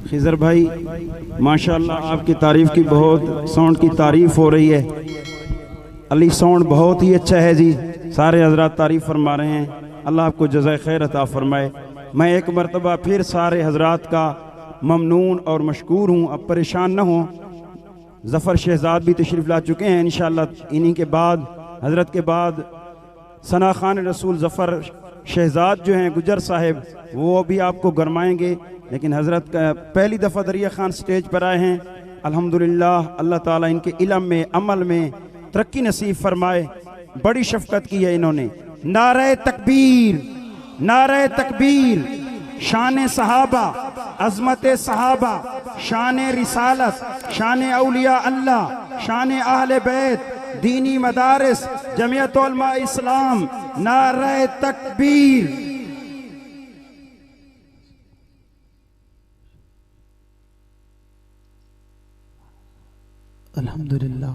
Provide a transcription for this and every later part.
खिज़र भाई माशाअल्लाह आपकी तारीफ़ की बहुत साउंड की तारीफ़ हो रही है। अली साउंड बहुत ही अच्छा है जी, सारे हजरात तारीफ़ फरमा रहे हैं। अल्लाह आपको जज़ाए खैर अता फरमाए। मैं एक मरतबा फिर सारे हजरात का ममनून और मशकूर हूँ। अब परेशान न हों, ज़फ़र शहज़ाद भी तशरीफ़ ला चुके हैं। इंशाअल्लाह इन्हीं के बाद हज़रत के बाद सना खान रसूल ज़फ़र शहज़ाद जो हैं गुजर साहिब, वो भी आपको गरमाएंगे। लेकिन हज़रत का पहली दफ़ा दरिया खान स्टेज पर आए हैं। अल्हम्दुलिल्लाह, अल्लाह ताला इनके इल्म में अमल में तरक्की नसीब फरमाए। बड़ी शफ़क़त की है इन्होंने। नारे तकबीर, नारे तकबीर, शान सहाबा, अज़मत सहाबा, शान रिसालत, शान औलिया अल्लाह, शान अहले बैत, दीनी मदारिस, जमियत उलमा इस्लाम, नारे तकबीर। अल्हम्दुलिल्लाह,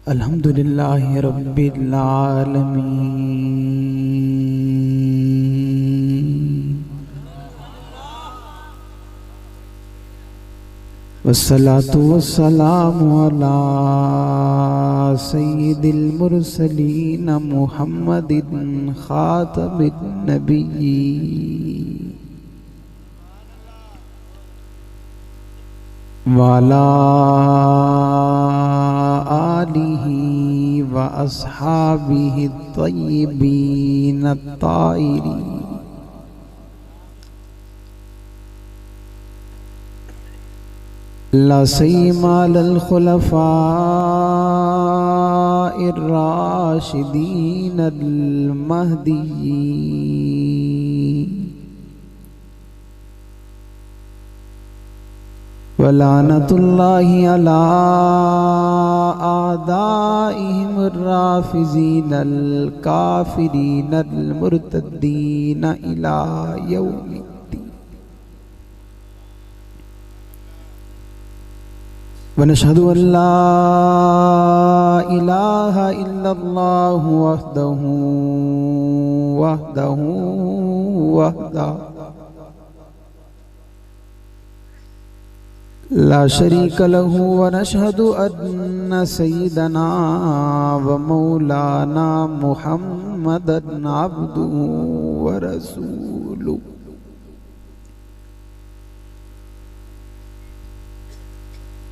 अल्हम्दुलिल्लाहि रब्बिल आलमीन, वस्सलातु वस्सलामु अला सय्यिदिल मुरसलीन मुहम्मदिन खातमिन नबिय्यीन वाला आलिही व अस्हाबिही तय्यिबीन अत्ताहिरीन। ला सय्यिमा अल खुलफाइर राशिदीन अल महदीय्यीन वलानतुल्लाहि अला आदाइहिम राफिज़ीन अल काफिरीन अल मुर्तद्दीन इला यौमिद्दीन। वनशहदु अल्ला इलाहा इल्लल्लाहु वहदहु ला शरीक लहू वनशहदु अन्न सय्यदना व मौलाना मुहम्मदन अब्दुहु व रसूलुहु।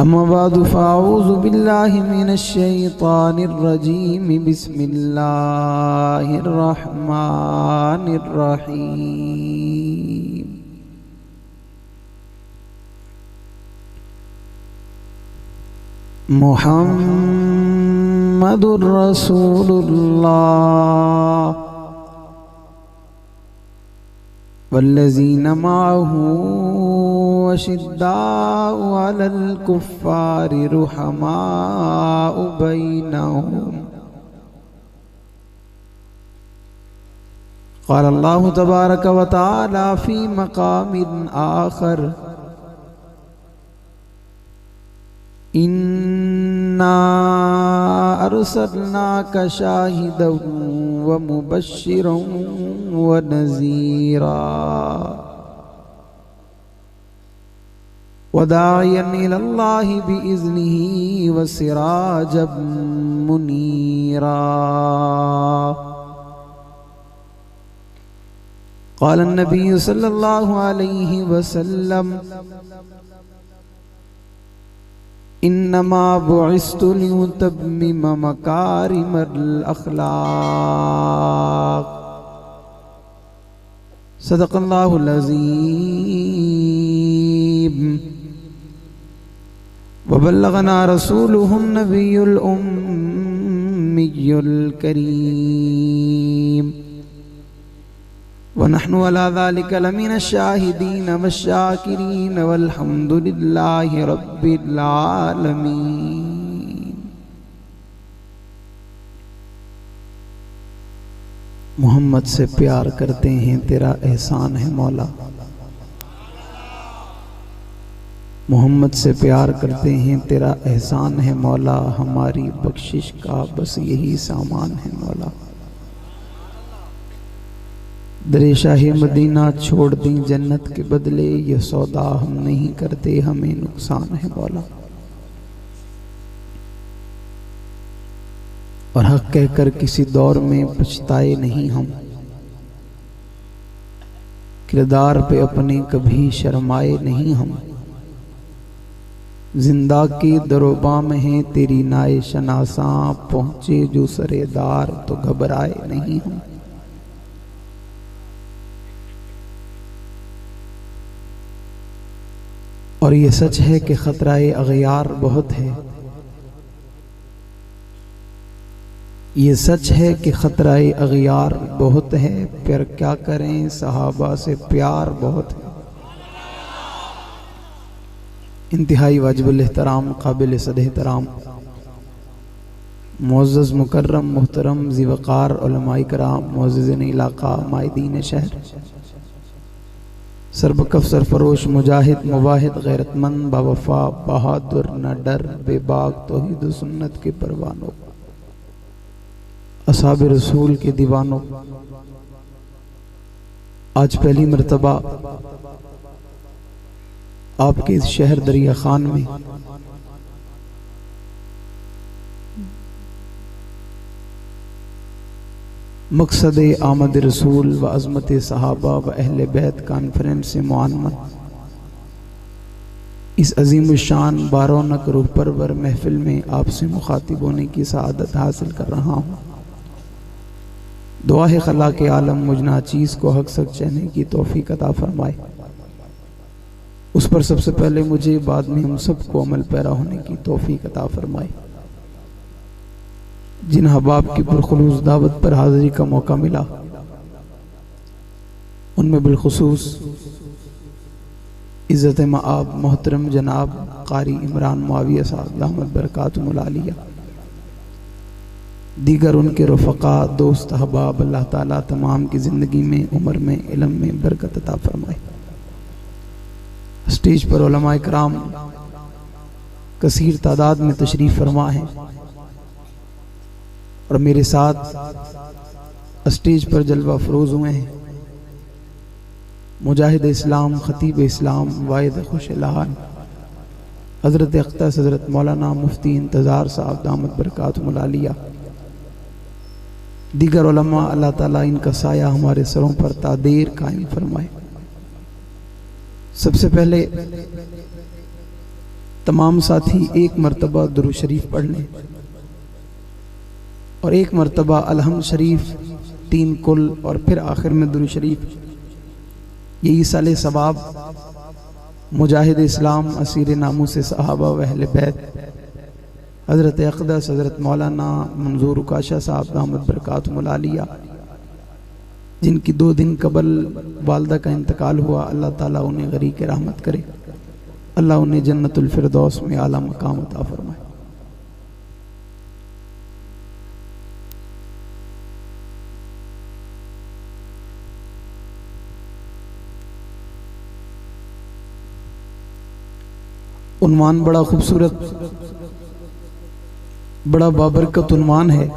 अम्मा बादु फ़अऊज़ु बिल्लाहि मिनश शैतानिर रजीम। बिस्मिल्लाहिर रहमानिर रहीम। मुहम्मदुर रसूलुल्लाह वल्लज़ीना माअहू अशिद्दाउ अलल कुफ़्फ़ारि रुहमाउ बैनहुम। क़ाल अल्लाहु तबारक व तआला फ़ी मक़ामिन आख़र इन्ना अरसलनाका शाहिदन व मुबश्शिरन व नज़ीरा व दाइयन इलल्लाहि बिइज़्निही व सिराजम मुनीरा। क़ाल नबी सल्लल्लाहु अलैहि वसल्लम इन्नमा बुइस्तु लिउतम्मिम मकारिमल अख़लाक़। सदक़ल्लाहुल अज़ीम व बल्लगना रसूलुहुन नबियुल उम्मियुल करीम व नहनु अला ज़ालिका लमिनश शाहिदीन वश्शाकिरीन वल्हम्दुलिल्लाहि रब्बिल आलमीन। मोहम्मद से प्यार करते हैं तेरा एहसान है मौला। मोहम्मद से प्यार करते हैं तेरा एहसान है मौला। हमारी बख्शिश का बस यही सामान है मौला। दरे शाही मदीना छोड़ दी जन्नत के बदले, ये सौदा हम नहीं करते, हमें नुकसान है मौला। और हक कहकर किसी दौर में पछताए नहीं हम, किरदार पे अपने कभी शर्माए नहीं हम। जिंदा की दरोबा में है तेरी नाए शनासा, पहुंचे जो सरेदार तो घबराए नहीं हम। और ये सच है कि खतराए अगयार बहुत है, ये सच है कि खतराए अगयार बहुत है, फिर क्या करें सहाबा से प्यार बहुत है। इंतहाई वाजिबुल एहतराम काबिल सद एहतराम मुअज़्ज़ज़ मुकर्रम मुहतरम ज़िवक़ार उलमाए किराम मुअज़्ज़िज़ीन इलाक़ा माइदीन शहर, सरबकफ सरफरोश मुजाहिद मुवाहिद गैरतमंद बावफा बहादुर न डर बेबाक तौहीद सुन्नत के परवानों, असहाब रसूल के दीवानों, आज पहली मर्तबा आपके इस शहर दरिया खान में मकसद आमद रसूल व अज़मत सहाबा व अहले बैत कॉन्फ्रेंस से मुआनमत इस अजीम शान बारौनक रूह परवर महफिल में आपसे मुखातिब होने की सआदत हासिल कर रहा हूँ। दुआ है खला के आलम मुझ नाचीज़ को हक सक चहने की तौफीक अता फरमाए। उस पर सबसे पहले मुझे, बाद में हम सबको अमल पैरा होने की तौफीक अता फरमाए। जिन हबाब की पुरखुलूस दावत पर हाज़िरी का मौका मिला, उनमें बिलखुसूस इज़्ज़त मआब मोहतरम जनाब कारी इमरान मुआविया साहब दामत बरकातुहुल आलिया, दीगर उनके रफ़क़ा दोस्त हबाब, अल्लाह ताला तमाम की ज़िंदगी में उम्र में इल्म में बरकत अता फरमाए। स्टेज पर उलमाए किराम कसीर तादाद में तशरीफ़ फरमा है और मेरे साथ स्टेज पर जलवा फरोज हुए हैं मुजाहिद इस्लाम, खतीब इस्लाम, वाइद खुश लहान हज़रत अक़दस हज़रत मौलाना मुफ्ती इंतज़ार साहब दामत बरकातुहुल आलिया, दीगर उलमा, अल्लाह ताला इनका साया हमारे सरों पर तादेर कायम फरमाए। सबसे पहले तमाम साथी एक मरतबा दुरूद शरीफ पढ़ लें और एक मरतबा अलहम्द शरीफ, 3 कुल और फिर आखिर में दुरूद शरीफ। ये ईसाले सवाब मुजाहिद इस्लाम, असीर नामू से सहाबा व अहले बैत, हज़रत अक़दस हज़रत मौलाना मंजूर उकाशा साहब दामत बरकातुहुल आलिया, जिनकी 2 दिन कबल वालदा का इंतकाल हुआ, अल्लाह ताला उन्हें गरीक रहमत करे, अल्लाह उन्हें जन्नतुल फिरदौस में आला मकाम अता फरमाए। उन्वान बड़ा खूबसूरत, बड़ा बाबरकत उन्वान है।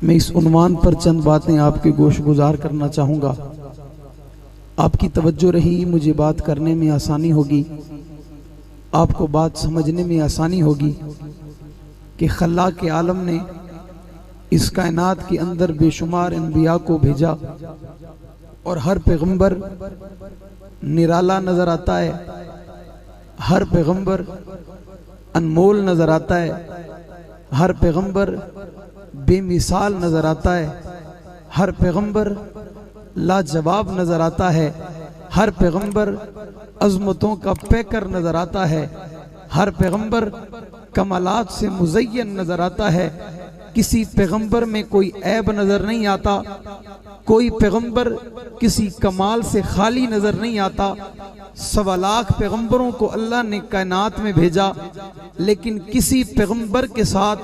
मैं इस उन्वान पर चंद बातें आपके गोश गुजार करना चाहूँगा। आपकी तवज्जो रही, मुझे बात करने में आसानी होगी, आपको बात समझने में आसानी होगी कि खल्लाक के आलम ने इस कायनात के अंदर बेशुमार अंबिया को भेजा और हर पैगंबर निराला नजर आता है, हर पैगंबर अनमोल नजर आता है, हर पैगंबर बेमिसाल नजर आता है, हर पैगंबर लाजवाब नजर आता है, हर पैगंबर अज़मतों का पैकर नजर आता है, हर पैगंबर कमालात से मुज़य्यन नजर आता है। किसी पैगंबर में कोई ऐब नजर नहीं आता, कोई पैगंबर किसी कमाल से खाली नजर नहीं आता। 1.25 लाख पैगंबरों को अल्लाह ने कायनात में भेजा, लेकिन किसी पैगंबर के साथ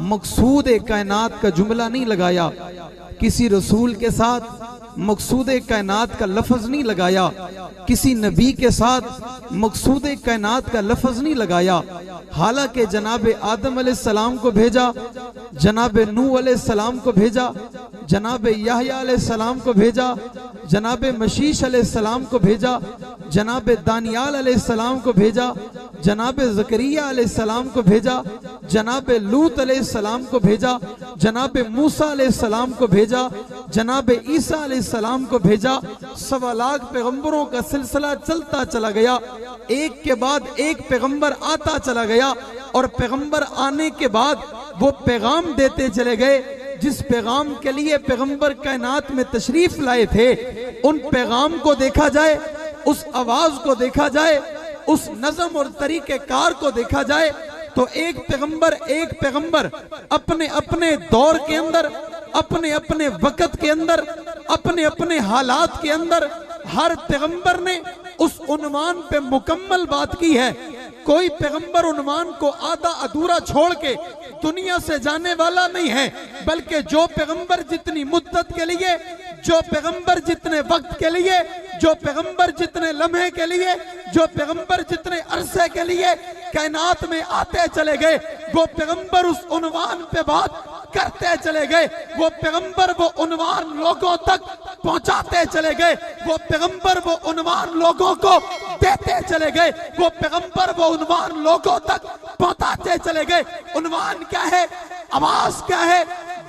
मकसूद कायनात का जुमला नहीं लगाया, किसी रसूल के साथ मकसूद कायनात का लफ्ज नहीं लगाया, किसी नबी के साथ मकसूद कायनात का लफ्ज नहीं लगाया। हालांकि जनाब आदम अलैहिस्सलाम को भेजा, जनाब नूह अलैहिस्सलाम को भेजा, जनाब याहया अलैहिस्सलाम को भेजा, जनाब मशीश अलैहिस्सलाम को भेजा, जनाब दानियाल अलैहिस्सलाम को भेजा, जनाब ज़करिया अलैहिस्सलाम को भेजा, जनाब लूत अलैहिस्सलाम को भेजा, जनाब मूसा अलैहिस्सलाम को भेजा, जनाब ईसा अलैहिस्सलाम को भेजा। 1.25 लाख पैगंबरों का सिलसिला चलता चला गया, एक के बाद एक पैगंबर आता चला गया और पैगंबर आने के बाद वो पैगाम देते चले गए। जिस पैगाम के लिए पैगंबर कायनात में तशरीफ लाए थे, उन पैगाम को देखा जाए, उस आवाज को देखा जाए, उस नज़म और तरीके कार को देखा जाए तो एक पैगंबर अपने अपने दौर के अंदर, अपने अपने वक्त के अंदर, अपने अपने हालात के अंदर हर पैगंबर ने उस उन्वान पे मुकम्मल बात की है। कोई पैगंबर उन्वान को आधा अधूरा छोड़ के दुनिया से जाने वाला नहीं है, बल्कि जो पैगंबर जितनी मुद्दत के लिए, जो पैगंबर जितने वक्त के लिए, जो पैगंबर जितने लम्हे के लिए, जो पैगंबर जितने अरसे के लिए कायनात में आते चले गए, वो पैगंबर उस उन्वान पे बात करते चले गए, वो पैगंबर वो उन्वान लोगों तक पहुंचाते चले गए, वो पैगंबर वो उन्वान लोगों को देते चले गए, वो पैगंबर वो उन्वान लोगों तक पहुंचाते चले गए। उन्वान क्या है, आवाज क्या है,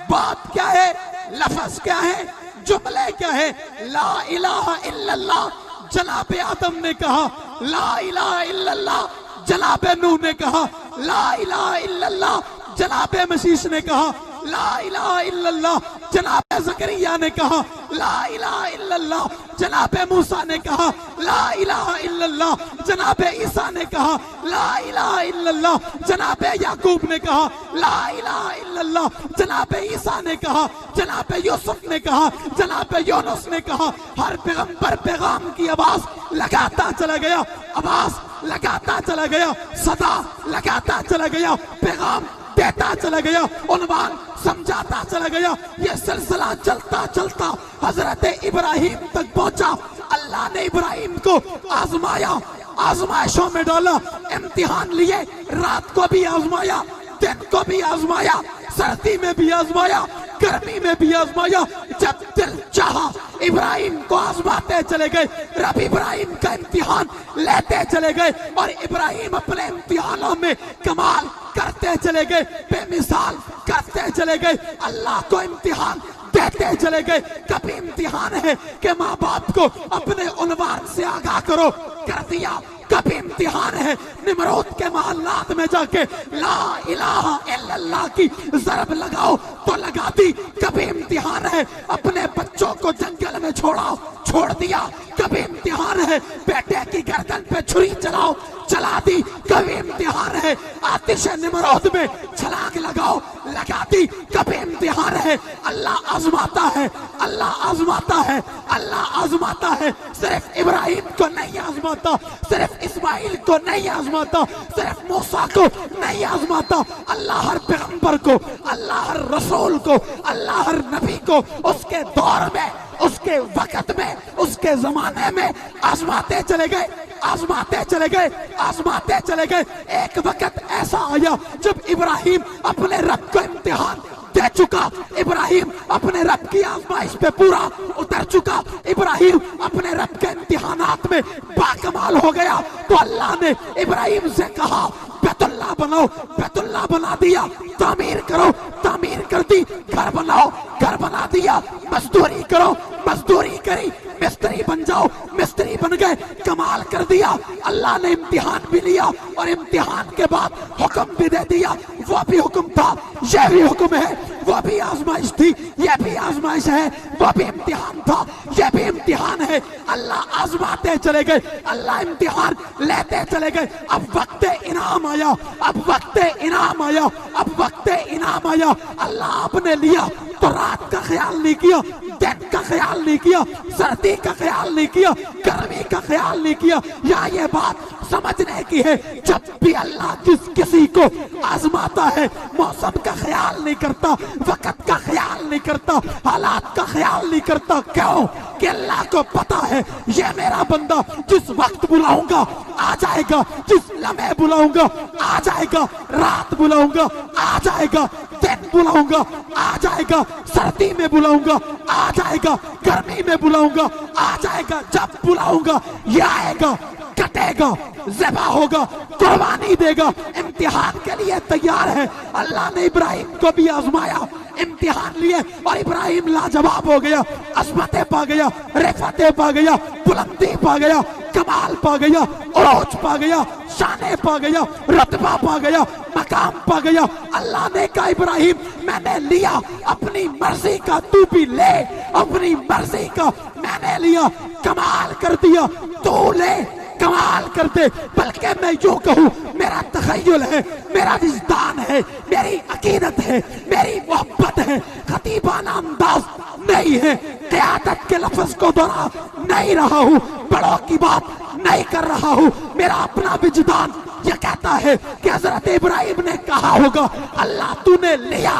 बात क्या है, लफ्ज क्या है, जुमले क्या है। ला इलाहा इल्लल्लाह जनाब आदम ने कहा, ला इलाहा इल्लल्लाह जनाब नूह ने कहा, ला इलाहा इल्लल्लाह जनाब मशीश ने कहा, ला इलाहा इल्लल्लाह जनाब ज़करिया ने कहा, ला इलाहा इल्लल्लाह जनाब मूसा ने कहा, ला इलाहा इल्लल्लाह जनाब ईसा ने कहा, ला इलाहा इल्लल्लाह जनाब याकूब ने कहा, ला इलाहा इल्लल्लाह जनाब ईसा ने कहा, जनाब यूसुफ ने कहा, जनाब यूनुस ने कहा। हर पैगंबर पैगाम की आवाज लगाता चला गया, आवाज लगाता चला गया, सदा लगाता चला गया, पैगाम देता चला गया, उन्वान समझाता चला गया। ये सिलसिला चलता चलता हजरत इब्राहिम तक पहुंचा। अल्लाह ने इब्राहिम को आजमाया, आजमाइशों में डाला, इम्तिहान लिए, रात को भी आजमाया, दिन को भी आजमाया, सर्दी में भी आजमाया, गर्मी में भी आजमाया। जब दिल चाहा इब्राहिम को आजमाते चले गए, रब इब्राहिम का इम्तिहान लेते चले गए और इब्राहिम अपने इम्तिहानों में कमाल करते चले गए, बेमिसाल करते चले गए, अल्लाह को इम्तिहान देते चले गए। कभी इम्तिहान है कि माँ बाप को अपने उन्वान से आगाह करो, कर दिया। कभी इम्तिहान है निमरूद के मोहल्लात में जाके ला इलाहा इल्लल्लाह की ज़रब लगाओ तो लगा दी। कभी इम्तिहान है अपने बच्चों को जंगल में छोड़ाओ, छोड़ दिया। कभी इम्तिहान है बेटे की गर्दन पे छुरी चलाओ, चला दी। कभी इम्तिहान है आतिश निमरूद में छलांग लगाओ, लगा दी। कभी इम्तिहान है अल्लाह आजमाता है, अल्लाह आजमाता है, अल्लाह आजमाता है। सिर्फ इब्राहिम को नहीं आजमाता, सिर्फ इस्माइल को नहीं आजमाता, सिर्फ मूसा को नहीं आजमाता। अल्लाह हर पैगंबर को, अल्लाह हर रसूल को, अल्लाह हर नबी को उसके दौर में, उसके वक्त में, उसके जमाने में आजमाते चले गए, आजमाते चले गए, आजमाते चले गए। एक वक्त ऐसा आया जब इब्राहिम अपने रब को इम्तिहान दे चुका, इब्राहिम अपने रब की आजमाइश पे पूरा उतर चुका, इब्राहिम अपने रब के इम्तिहानात में बाकमाल हो गया। तो अल्लाह ने इब्राहिम से कहा बैतुल्लाह बनाओ, बैतुल्लाह बना दिया। तामीर करो, तामीर कर दी। घर बनाओ, घर बना दिया। मजदूरी करो, मजदूरी करी। मिस्त्री बन जाओ, मिस्त्री बन गए, कमाल कर दिया। अल्लाह ने इम्तिहान भी लिया और इम्तिहान के बाद हुक्म भी दे दिया। वो भी हुक्म था, यह भी हुक्म है। वो भी आजमाइश थी, यह भी आजमाइश है। वो भी इम्तिहान था, यह भी इम्तिहान है। अल्लाह आजमाते चले गए, अल्लाह इम्तिहान लेते चले गए। अब वक्त इनाम आया, अब वक्त इनाम आया, अब वक्त इनाम आया। अल्लाह आपने लिया तो रात का ख्याल नहीं किया, दिन का ख्याल नहीं किया, सर्दी का ख्याल नहीं किया, गर्मी का ख्याल नहीं किया। यहाँ ये बात समझने की है, जब भी अल्लाह जिस किसी को आजमाता है मौसम का ख्याल नहीं करता, वक्त का ख्याल नहीं करता, हालात का ख्याल नहीं करता। क्यों? कि अल्लाह को पता है ये मेरा बंदा जिस वक्त बुलाऊंगा आ जाएगा, जिस लम्हे बुलाऊंगा आ जाएगा, रात बुलाऊंगा आ जाएगा, दिन बुलाऊंगा आ जाएगा, सर्दी में बुलाऊंगा आ जाएगा, गर्मी में बुलाऊंगा आ जाएगा, जब बुलाऊंगा ये आएगा, कटेगा, ज़िबा होगा, कुर्बानी देगा, इम्तिहान के लिए तैयार है। अल्लाह ने इब्राहिम को भी आजमाया, इम्तिहान लिए और इब्राहिम लाजवाब हो गया, अज़मतें पा गया, रिफ़तें पा गया, बुलंदी पा गया, कमाल पा गया, उरूज पा गया, शाने पा गया, रुतबा पा गया, मकाम पा गया। अल्लाह ने कहा इब्राहिम मैंने लिया, अपनी मर्जी का तू भी ले, अपनी मर्जी का मैंने लिया, कमाल कर दिया, तू ले कमाल कर दे। बल्कि मैं यूं कहूं मेरा तखय्युल है, मेरा विजदान है, मेरी अकीदत है, मेरी मोहब्बत है, खतीबाना अंदाज नहीं है, क़यादत के लफ्ज़ को दोहरा नहीं रहा हूं, बड़ों की बात नहीं कर रहा हूं। मेरा अपना विजदान ये कहता है कि हजरत इब्राहिम ने कहा होगा अल्लाह तूने लिया,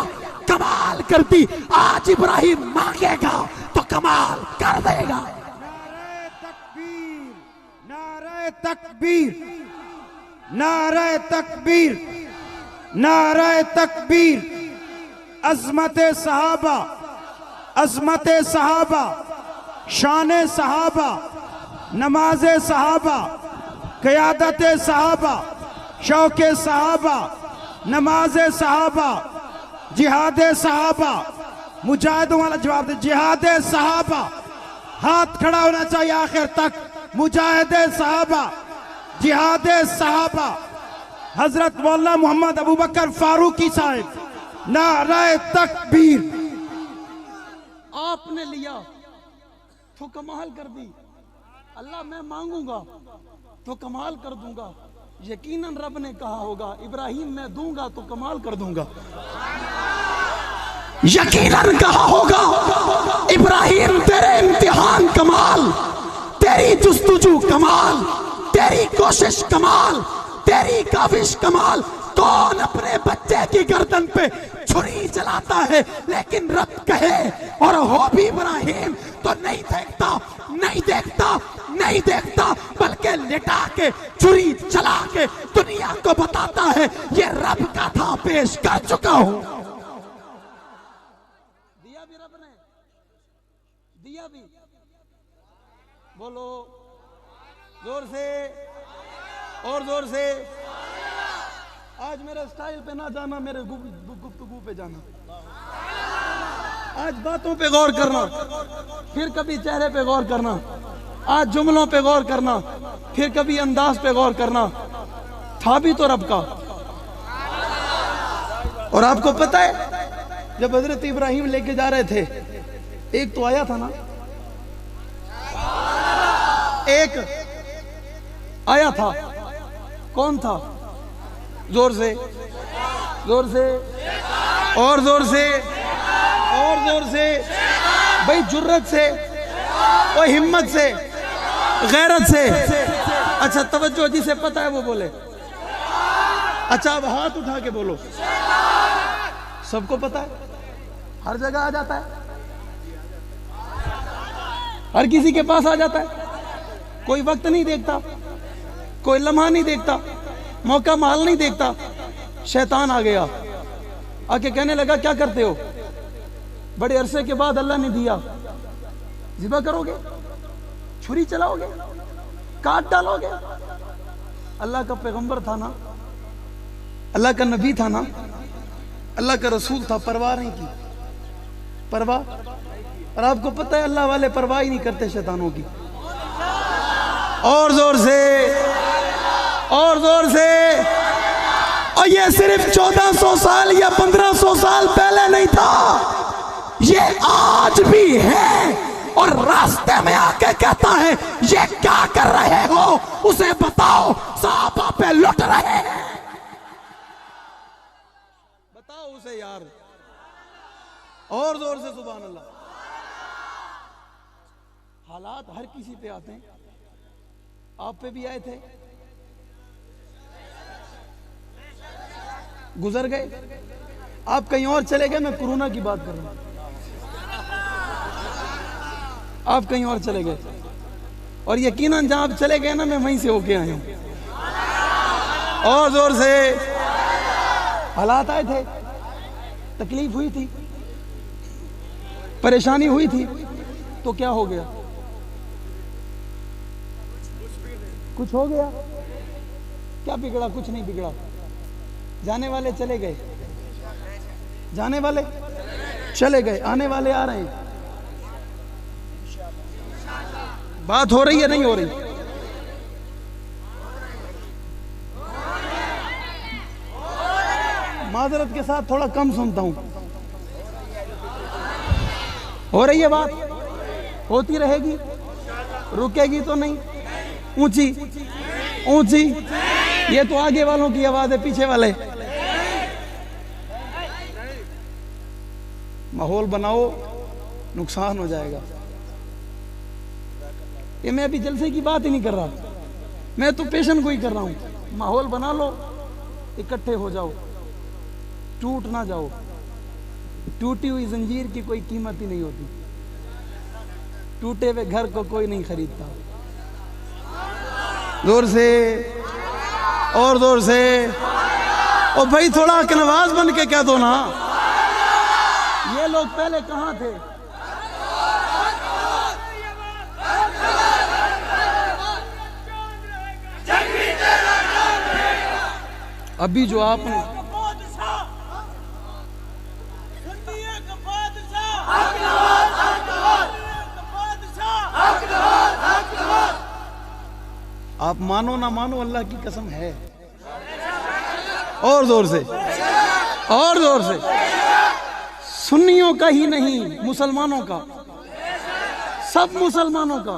कमाल कर दी, आज इब्राहिम मांगेगा तो कमाल कर देगा। नारे तकबीर, नारे तकबीर, नारे तकबीर। अज़मत सहाबा, अज़मत सहाबा, शान सहाबा, नमाज सहाबा, क़यादत सहाबा, शौक़ सहाबा, नमाज सहाबा, जिहाद सहाबा। मुजाहिदों वाला जवाब दे, जिहाद सहाबा। हाथ खड़ा होना चाहिए आखिर तक। मुजाहिद सहाबा, जिहाद सहाबा, हजरत मौलाना मोहम्मद अबू बकर फारूकी साहब, नारे तकबीर। आपने लिया तो कमाल कर दी, अल्लाह मैं मांगूंगा तो कमाल कर दूंगा। यकीनन रब ने कहा होगा इब्राहिम मैं दूंगा तो कमाल कर दूंगा। यकीनन कहा होगा इब्राहिम तेरे इम्तिहान कमाल, तेरी जुस्तुजू कमाल, तेरी कोशिश कमाल, तेरी काविश कमाल। कौन अपने बच्चे की गर्दन पे छुरी चलाता है, लेकिन रब कहे और हो भी इब्राहिम तो नहीं देखता, नहीं देखता, नहीं देखता, बल्कि लिटा के छुरी चला के दुनिया को बताता है ये रब का था, पेश कर चुका हूं। दिया भी रब ने, दिया भी। बोलो जोर से और जोर से। आज मेरे स्टाइल पे ना जाना, मेरे गुफ्तगू पे जाना। आज बातों पे गौर करना, फिर कभी चेहरे पे गौर करना। आज जुमलों पे गौर करना, फिर कभी अंदाज पे गौर करना। था भी तो रब का। और आपको पता है जब हजरत इब्राहिम लेके जा रहे थे, एक तो आया था ना, एक आया था। कौन था? जोर से, जोर से और जोर से और जोर से। भाई जुर्रत से और हिम्मत से, गैरत से। अच्छा तवज्जो, जिसे पता है वो बोले। अच्छा अब हाथ उठा के बोलो। सबको पता है, हर जगह आ जाता है, हर किसी के पास आ जाता है। कोई वक्त नहीं देखता, कोई लम्हा नहीं देखता, मौका माल नहीं देखता। शैतान आ गया, आके कहने लगा क्या करते हो? बड़े अरसे के बाद अल्लाह ने दिया, ज़िबा करोगे, छुरी चलाओगे, काट डालोगे? अल्लाह का पैगंबर था ना, अल्लाह का नबी था ना, अल्लाह का रसूल था, परवाह नहीं की। परवाह। और आपको पता है अल्लाह वाले परवाह ही नहीं करते शैतानों की। और जोर से और जोर से। और ये सिर्फ 1400 साल या 1500 साल पहले नहीं था, ये आज भी है। और रास्ते में आके कहता है ये क्या कर रहे हो, उसे बताओ, सहाबा पे लुट रहे हैं, बताओ उसे यार। और जोर से सुभान अल्लाह। हालात हर किसी पे आते हैं, आप पे भी आए थे, गुजर गए, आप कहीं और चले गए। मैं कोरोना की बात कर रहा हूं, आप कहीं और चले गए। और यकीनन जहां आप चले गए ना, मैं वहीं से होके आया हूं। और जोर से। हालात आए थे, तकलीफ हुई थी, परेशानी हुई थी, तो क्या हो गया? कुछ हो गया? क्या बिगड़ा? कुछ नहीं बिगड़ा। जाने वाले चले गए, जाने वाले चले गए, आने वाले आ रहे हैं। बात हो रही है नहीं हो रही? माजरत के साथ थोड़ा कम सुनता हूं। हो रही है बात? होती रहेगी? रुकेगी तो नहीं? ऊंची ऊंची, ये तो आगे वालों की आवाज है, पीछे वाले माहौल बनाओ, नुकसान हो जाएगा। ये मैं अभी जलसे की बात ही नहीं कर रहा, मैं तो पेशन को ही कर रहा हूं। माहौल बना लो, इकट्ठे हो जाओ, टूट ना जाओ। टूटी हुई जंजीर की कोई कीमत ही नहीं होती, टूटे हुए घर को कोई नहीं खरीदता। जोर से और जोर से, और भाई थोड़ा कनवाज बन के कह दो ना। ये लोग पहले कहां थे? अभी जो आपने आप मानो ना मानो, अल्लाह की कसम है। और जोर से, और जोर से। सुन्नियों का ही नहीं, मुसलमानों का, सब मुसलमानों का।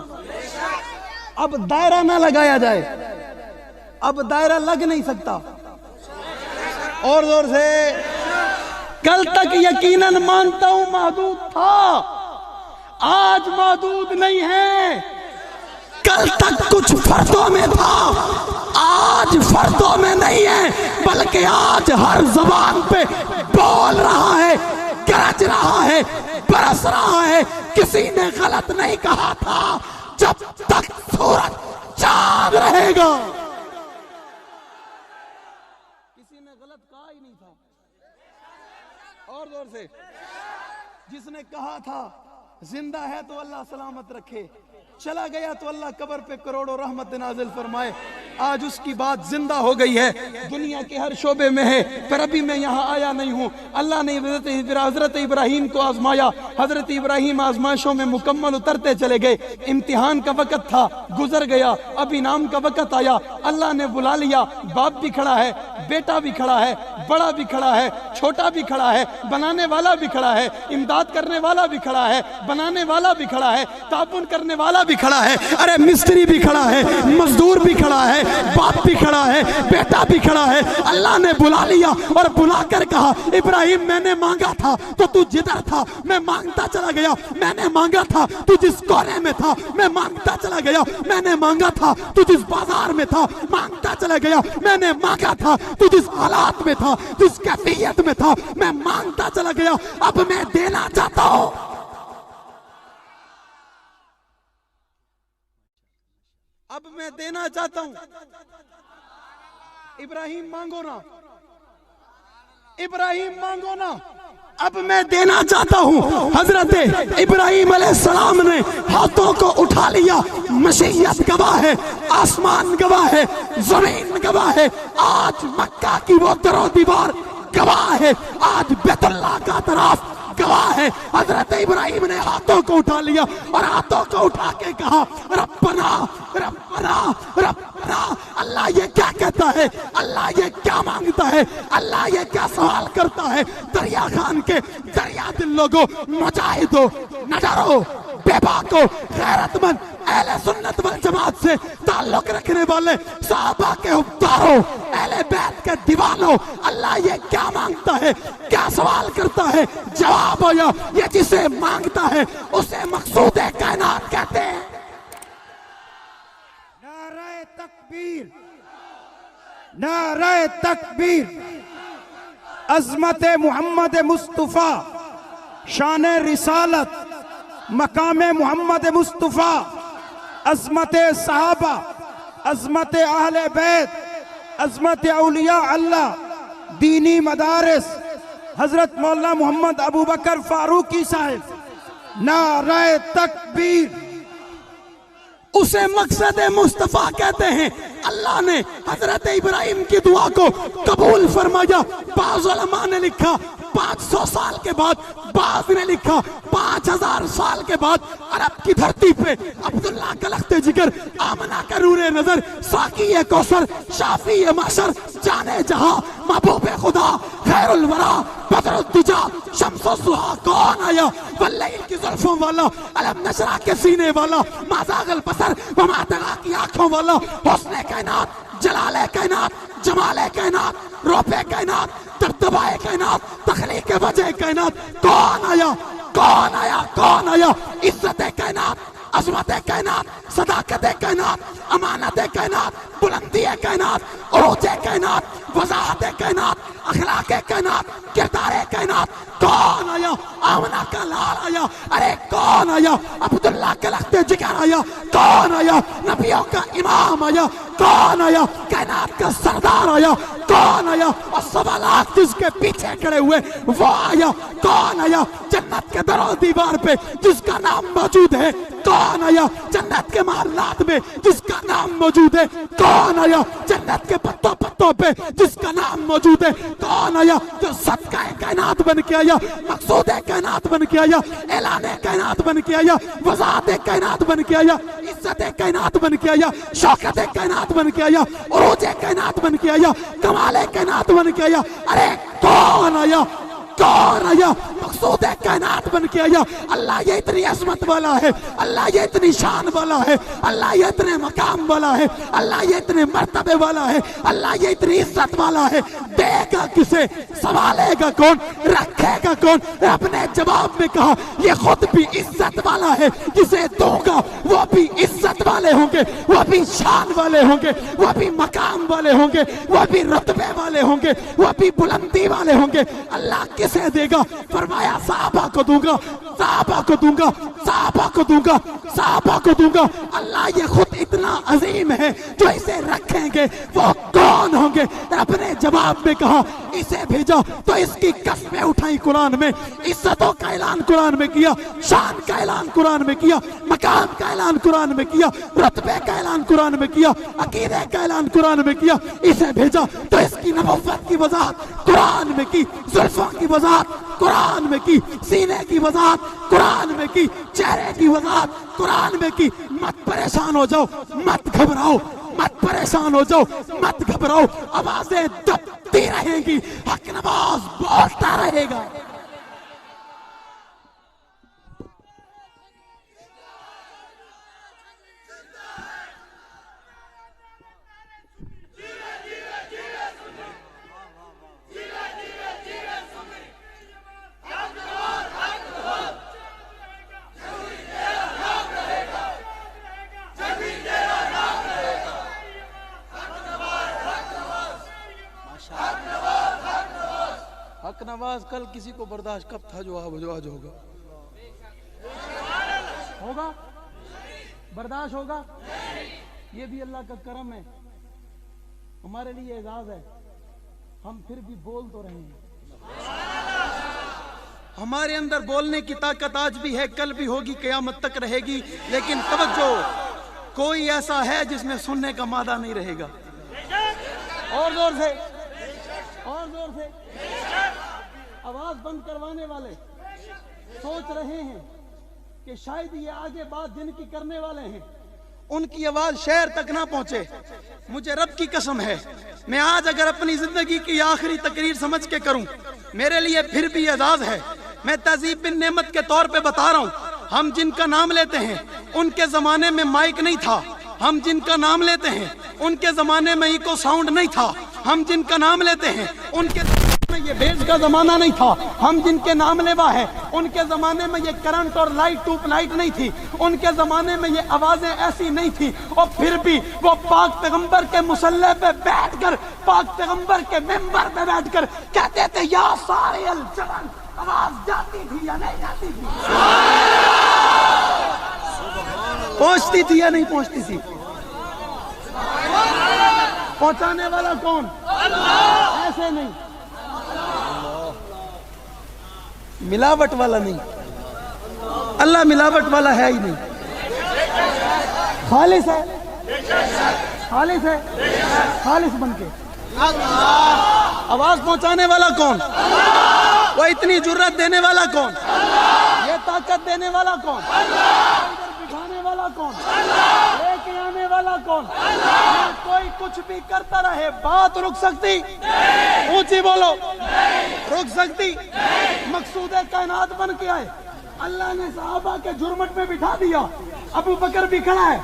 अब दायरा ना लगाया जाए, अब दायरा लग नहीं सकता। और जोर से। कल तक यकीनन मानता हूं महदूद था, आज महदूद नहीं है। कल तक कुछ फर्दों में था, आज फर्दों में नहीं है, बल्कि आज हर जबान पे बोल रहा है, गरज रहा है, बरस रहा है। किसी ने गलत नहीं कहा था, जब तक सूरज चांद रहेगा। किसी ने गलत कहा ही नहीं था। और जोर से। जिसने कहा था जिंदा है तो अल्लाह सलामत रखे, चला गया तो अल्लाह कब्र पे करोड़ों रहमत नाजिल फरमाए। आज उसकी बात जिंदा हो गई है, दुनिया के हर शोबे में है, पर अभी मैं यहाँ आया नहीं हूँ। अल्लाह ने हजरत इब्राहिम को आजमाया, हजरत इब्राहिम आजमाइशों में मुकम्मल उतरते चले गए। इम्तिहान का वक़्त था, गुजर गया, अब इनाम का वक़्त आया। अल्लाह ने बुला लिया, बाप भी खड़ा है, बेटा भी खड़ा है, बड़ा भी खड़ा है, छोटा भी खड़ा है, बनाने वाला भी खड़ा है, इमदाद करने वाला भी खड़ा है, बनाने वाला भी खड़ा है, ताबुन करने वाला भी खड़ा है। अरे मिस्त्री भी खड़ा है, मजदूर भी खड़ा है, बाप भी खड़ा है, बेटा भी खड़ा है। अल्लाह ने बुला लिया और बुलाकर कहा, इब्राहिम मैंने मांगा था तो तू जिधर था मैं मांगता चला गया, मैंने मांगा था तू जिस कोने में था मैं मांगता चला गया, मैंने मांगा था तू जिस बाजार में था मांगता चला गया, मैंने मांगा था तू जिस हालात में था, जिस कैफियत में था मैं मांगता चला गया। अब मैं देना चाहता हूं। अब मैं देना चाहता हूं। इब्राहिम मांगो ना, इब्राहिम मांगो ना, अब मैं देना चाहता हूं। हजरत इब्राहिम अलैहिस्सलाम ने हाथों को उठा लिया। मशीयत गवाह है, आसमान गवाह है, जमीन गवाह है, आज मक्का की वो दरो दीवार गवाह है, आज बैतुल्लाह का तरफ गवाह है। हजरत इब्राहिम ने हाथों को उठा लिया और हाथों को उठा के कहा, रब्बना रब्बना रब्बना। अल्लाह ये क्या कहता है, अल्लाह ये क्या मांगता है, अल्लाह ये क्या सवाल करता है। दरिया खान के दरिया दिल लोगों, मुजाहिदों, न डरो, बेबाको, गैरतमंद, अहले सुन्नत वल जमात से ताल्लुक रखने वाले सहाबा के उतारो, अहले बैत के दीवानों, अल्लाह ये क्या मांगता है, क्या सवाल करता है। जवाब हो ये जिसे मांगता है उसे मकसूद कायनात कहते हैं। नारे तकबीर, नारे तकबीर। अज़मत मोहम्मद मुस्तफ़ा, शान रिसालत, मकाम मोहम्मद मुस्तफ़ा, अज़मत सहाबा, अज़मत अहले बैत, अज़मत औलिया अल्लाह, दीनी मदारिस, हजरत मौलाना मोहम्मद अबू बकर फारूकी साहब, नारे तकबीर। उसे मकसद मुस्तफा कहते हैं। अल्लाह ने हजरत इब्राहिम की दुआ को कबूल फरमाया। बाज़ उलमा ने लिखा 500 साल के बाद, बाज़ ने लिखा 5000 साल के बाद अरब की धरती पे अब्दुल्ला का लख्ते जिगर, आमना का नूरे नजर, साकी कौसर, शाफी माशर, जाने जहां, महबूब खुदा, खैरुल वरा, बदरुद्दुजा, शम्सुस्सुहा कौन आया? वल्लैल की जुल्फों वाला, अलम नशरा के सीने वाला, माज़ागल बसर व मा तगा की आंखों वाला, हुस्ने कायनात, जलाले कायनात, जमाले कायनात, रोपे कायनात, दबदबाए कायनात, तखलीक वजह कायनात, कौन आया? कौन आया? कौन आया? इज्जत कायनात, अजमत कायनात, सदाकत कायनात, अमानत कायनात, बुलंदी कायनात, उरूज कायनात, वजाहत कायनात, अखलाक कायनात, किरदार कायनात, कौन आया? आमना का लाल आया। अरे कौन आया? अब्दुल्ला के लख्ते जिगर आया। कौन आया? नबियों का इमाम आया। कौन आया? कायनात का सरदार आया। कौन आया? और 1.25 लाख जिसके पीछे खड़े हुए वो आया। कौन आया? जन्नत के दरो दीवार पे जिसका नाम मौजूद है। कौन आया? जन्नत के महल्लात में जिसका नाम मौजूद है। कौन आया? जन्नत के पत्तों पत्तों पे जिसका नाम मौजूद है। कौन आया? जो सदका कायनात बन के आया, मकसूद कायनात बन के आया, ऐलान कायनात बन के आया, वज़ाहत कायनात बन के आया, इज्जत कायनात बन के आया, शौकत कायनात बन के आया, उरूज कायनात बन के आया, कमाल कायनात बन के आया। अरे कौन आया? कौन आया? मकसूद कायनात बन के आया। अल्लाह ये इतनी अजमत वाला है, अल्लाह ये इतनी शान वाला है, अल्लाह ये इतने मकाम वाला है, अल्लाह ये इतने मर्तबे वाला है, अल्लाह ये इतनी इज्जत वाला है। देगा किसे? संभालेगा कौन? रखेगा कौन? अपने जवाब में कहा ये खुद भी इज्जत वाला है, जिसे दूंगा वो भी इज्जत वाले होंगे, वो भी शान वाले होंगे, वो भी मकाम वाले होंगे, वो भी रुतबे वाले होंगे, वो भी बुलंदी वाले होंगे। अल्लाह किसे देगा? फरमाया साहबा को दूंगा, साहबा को दूंगा, साहबा को दूंगा, साहबा को दूंगा। अल्लाह ये खुद इतना अजीम है, जो इसे रखेंगे वो कौन होंगे? अपने जवाब में कहा इसे भेजा तो इसकी कसमें उठाई कुरान में, इज्जतों का ऐलान कुरान में किया, शान का ऐलान कुरान में किया, मकाम का ऐलान कुरान में किया, रुतबे का ऐलान कुरान में किया, अकीदे का ऐलान कुरान में किया। इसे भेजा तो इसकी नबुव्वत की वजाहत कुरान में की, जुल्फों की वजाहत कुरान में की, सीने की वजाहत कुरान में की, चेहरे की वजाहत कुरान में की। मत परेशान हो जाओ, मत घबराओ, मत परेशान हो जाओ, मत घबराओ। आवाजें दबती रहेंगी, हक नवाज बोलता रहेगा। हक नवाज कल किसी को बर्दाश्त कब था जो आज होगा? होगा? बर्दाश्त होगा? ये भी अल्लाह का करम है, हमारे लिए एजाज है। हम फिर भी बोल तो रहे हैं। हमारे अंदर बोलने की ताकत आज भी है, कल भी होगी, क़यामत तक रहेगी। लेकिन तवज्जो, कोई ऐसा है जिसमें सुनने का मादा नहीं रहेगा। और जोर से, और जोर से। आवाज बंद करवाने वाले सोच रहे हैं कि शायद ये आगे बात जिनकी करने वाले हैं उनकी आवाज शहर तक ना पहुंचे। मुझे रब की कसम है, मैं आज अगर अपनी जिंदगी की आखिरी तकरीर समझ के करूं, मेरे लिए फिर भी एजाज है। मैं तहजीब बिन नेमत के तौर पे बता रहा हूं, हम जिनका नाम लेते हैं उनके जमाने में माइक नहीं था। हम जिनका नाम लेते हैं उनके जमाने में इको साउंड नहीं था। हम जिनका नाम लेते हैं उनके में ये बेस का जमाना नहीं था। हम जिनके नाम लेवा है उनके जमाने में ये करंट और लाइट ट्यूब लाइट नहीं थी। उनके जमाने में ये आवाजें ऐसी नहीं थी। और फिर भी वो पाक पैगंबर के मुसल्ले पे बैठकर, पाक पैगंबर के मेंबर पे बैठकर कहते थे या सारे अल जवान। आवाज जाती थी या नहीं जाती थी? पहुंचती थी या नहीं पहुंचती थी? पहुंचाने वाला कौन? ऐसे नहीं। मिलावट वाला नहीं, अल्लाह मिलावट वाला है ही नहीं, खालिस है, खालिस है, खालिस बनके। आवाज पहुंचाने वाला कौन? वो इतनी जुर्रत देने वाला कौन? ये ताकत देने वाला कौन? बिठाने वाला कौन? लेके आने वाला कौन? कोई कुछ भी करता रहे, बात रुक सकती? ऊंची बोलो, रुक सकती? मकसूद कायनात बन के आए, अल्लाह ने सहाबा के जुर्मट में बिठा दिया। अबू बकर भी खड़ा है,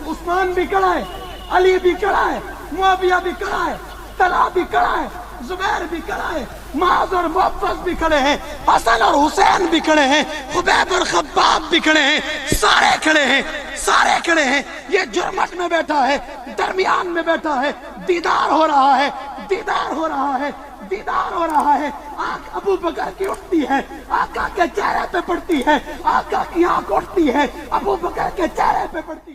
उस्मान भी खड़ा है, अली भी खड़ा है, मुआविया भी खड़ा है, तला भी खड़ा है, जुबैर भी खड़ा है, मुआज और मुअव्वज भी खड़े हैं, हसन और हुसैन भी खड़े हैं, खुबैब और खब्बाब भी खड़े हैं, सारे खड़े हैं, सारे खड़े हैं। ये जुर्मट में बैठा है, दरमियान में बैठा है, दीदार हो रहा है, दीदार हो रहा है, दीदार हो रहा है। आंख अबू बकर की उठती है, आका के चेहरे पे पड़ती है, आका की आंख उठती है, अबू बकर के चेहरे पे पड़ती है।